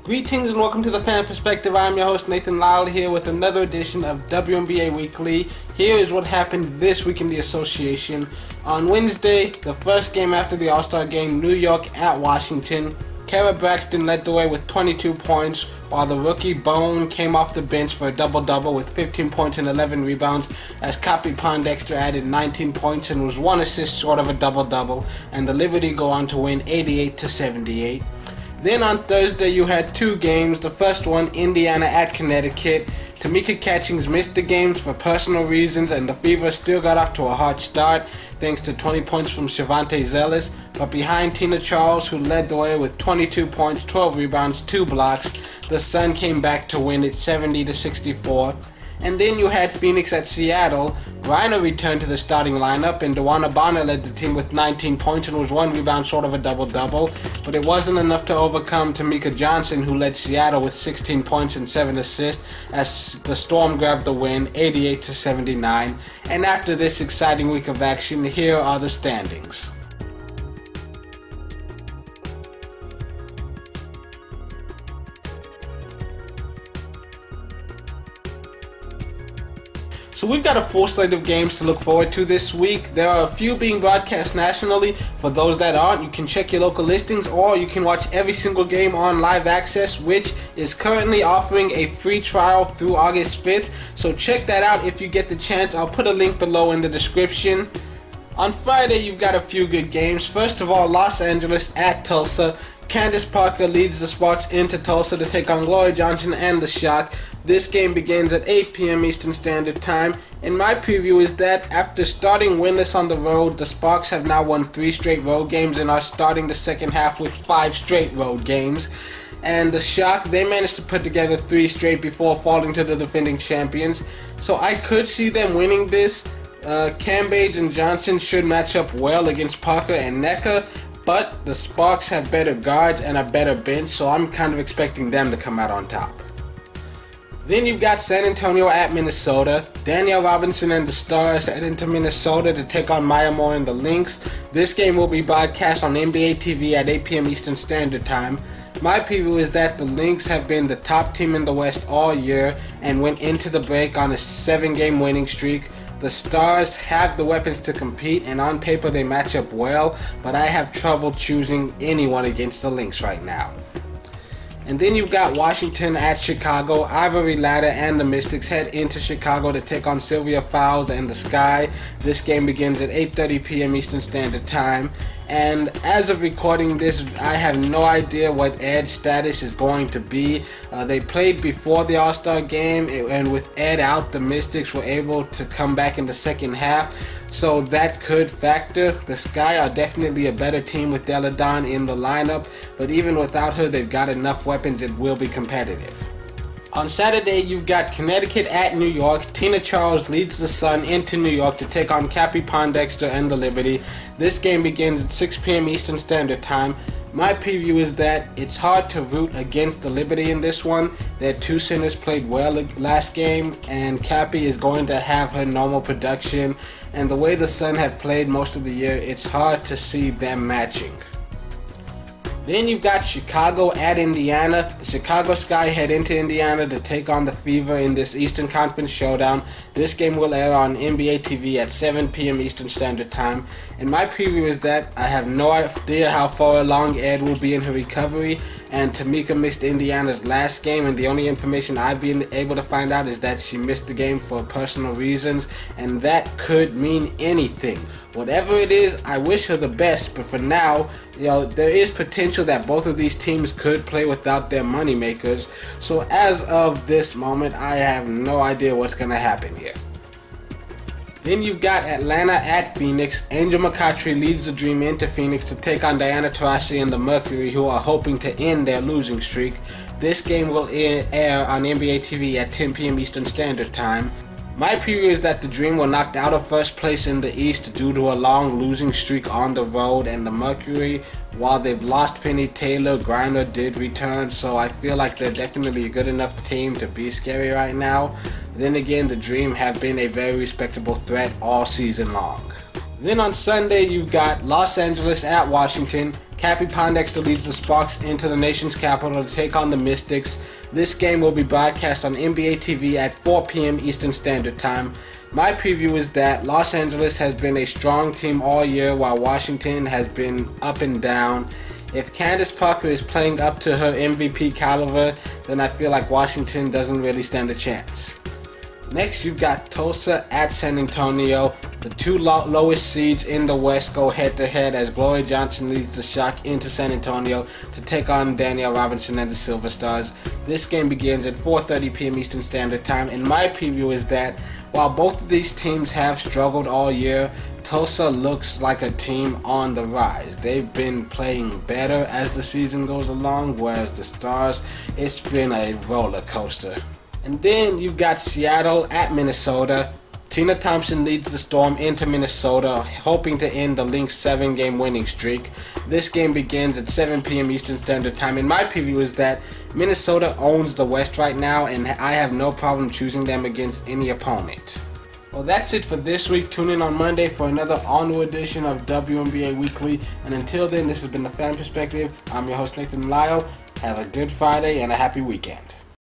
Greetings and welcome to the Fan Perspective. I'm your host Nathan Lyle here with another edition of WNBA Weekly. Here is what happened this week in the association. On Wednesday, the first game after the All-Star game, New York at Washington. Kara Braxton led the way with 22 points, while the rookie Bone came off the bench for a double-double with 15 points and 11 rebounds, as Cambage Dexter added 19 points and was one assist short of a double-double, and the Liberty go on to win 88-78. Then on Thursday, you had two games. The first one, Indiana at Connecticut. Tamika Catchings missed the games for personal reasons, and the Fever still got off to a hot start thanks to 20 points from Shavante Zealous. But behind Tina Charles, who led the way with 22 points, 12 rebounds, 2 blocks, the Sun came back to win it 70-64. And then you had Phoenix at Seattle. Griner returned to the starting lineup, and DeWanna Bonner led the team with 19 points and was 1 rebound short of a double-double. But it wasn't enough to overcome Tamika Johnson, who led Seattle with 16 points and 7 assists, as the Storm grabbed the win, 88-79. And after this exciting week of action, here are the standings. So we've got a full slate of games to look forward to this week. There are a few being broadcast nationally. For those that aren't, you can check your local listings, or you can watch every single game on Live Access, which is currently offering a free trial through August 5th. So check that out if you get the chance. I'll put a link below in the description. On Friday, you've got a few good games. First of all, Los Angeles at Tulsa. Candace Parker leads the Sparks into Tulsa to take on Gloria Johnson and the Shock. This game begins at 8 p.m. Eastern Standard Time, and my preview is that after starting winless on the road, the Sparks have now won 3 straight road games and are starting the second half with 5 straight road games. And the Shock, they managed to put together 3 straight before falling to the defending champions. So I could see them winning this. Cambage and Johnson should match up well against Parker and Nneka, but the Sparks have better guards and a better bench, so I'm kind of expecting them to come out on top. Then you've got San Antonio at Minnesota. Danielle Robinson and the Stars head into Minnesota to take on Maya Moore and the Lynx. This game will be broadcast on NBA TV at 8 p.m. Eastern Standard Time. My preview is that the Lynx have been the top team in the West all year and went into the break on a 7-game winning streak. The Stars have the weapons to compete, and on paper they match up well, but I have trouble choosing anyone against the Lynx right now. And then you've got Washington at Chicago. Ivory Latta and the Mystics head into Chicago to take on Sylvia Fowles and the Sky. This game begins at 8:30 p.m. Eastern Standard Time. And as of recording this, I have no idea what Ed's status is going to be. They played before the All-Star game, and with Ed out, the Mystics were able to come back in the second half. So that could factor. The Sky are definitely a better team with Della Don in the lineup, but even without her, they've got enough weapons, it will be competitive. On Saturday, you've got Connecticut at New York. Tina Charles leads the Sun into New York to take on Cambage Dexter and the Liberty. This game begins at 6 p.m. Eastern Standard Time. My preview is that it's hard to root against the Liberty in this one. Their 2 centers played well last game, and Cappy is going to have her normal production. And the way the Sun have played most of the year, it's hard to see them matching. Then you've got Chicago at Indiana. The Chicago Sky head into Indiana to take on the Fever in this Eastern Conference showdown. This game will air on NBA TV at 7 p.m. Eastern Standard Time. And my preview is that I have no idea how far along Ed will be in her recovery. And Tamika missed Indiana's last game, and the only information I've been able to find out is that she missed the game for personal reasons. And that could mean anything. Whatever it is, I wish her the best, but for now, there is potential that both of these teams could play without their moneymakers. So as of this moment, I have no idea what's going to happen here. Then you've got Atlanta at Phoenix. Angel McCoughtry leads the Dream into Phoenix to take on Diana Taurasi and the Mercury, who are hoping to end their losing streak. This game will air on NBA TV at 10 p.m. Eastern Standard Time. My preview is that the Dream were knocked out of first place in the East due to a long losing streak on the road, and the Mercury, while they've lost Penny Taylor, Griner did return, so I feel like they're definitely a good enough team to be scary right now. Then again, the Dream have been a very respectable threat all season long. Then on Sunday, you've got Los Angeles at Washington. Cappy Pondexter leads the Sparks into the nation's capital to take on the Mystics. This game will be broadcast on NBA TV at 4 p.m. Eastern Standard Time. My preview is that Los Angeles has been a strong team all year while Washington has been up and down. If Candace Parker is playing up to her MVP caliber, then I feel like Washington doesn't really stand a chance. Next, you've got Tulsa at San Antonio. The two lowest seeds in the West go head-to-head as Gloria Johnson leads the Shock into San Antonio to take on Danielle Robinson and the Silver Stars. This game begins at 4:30 p.m. Eastern Standard Time, and my preview is that while both of these teams have struggled all year, Tulsa looks like a team on the rise. They've been playing better as the season goes along, whereas the Stars, it's been a roller coaster. And then you've got Seattle at Minnesota. Tina Thompson leads the Storm into Minnesota, hoping to end the Lynx 7-game winning streak. This game begins at 7 p.m. Eastern Standard Time, and my preview is that Minnesota owns the West right now, and I have no problem choosing them against any opponent. Well, that's it for this week. Tune in on Monday for another all-new edition of WNBA Weekly. And until then, this has been The Fan Perspective. I'm your host, Nathan Lyle. Have a good Friday and a happy weekend.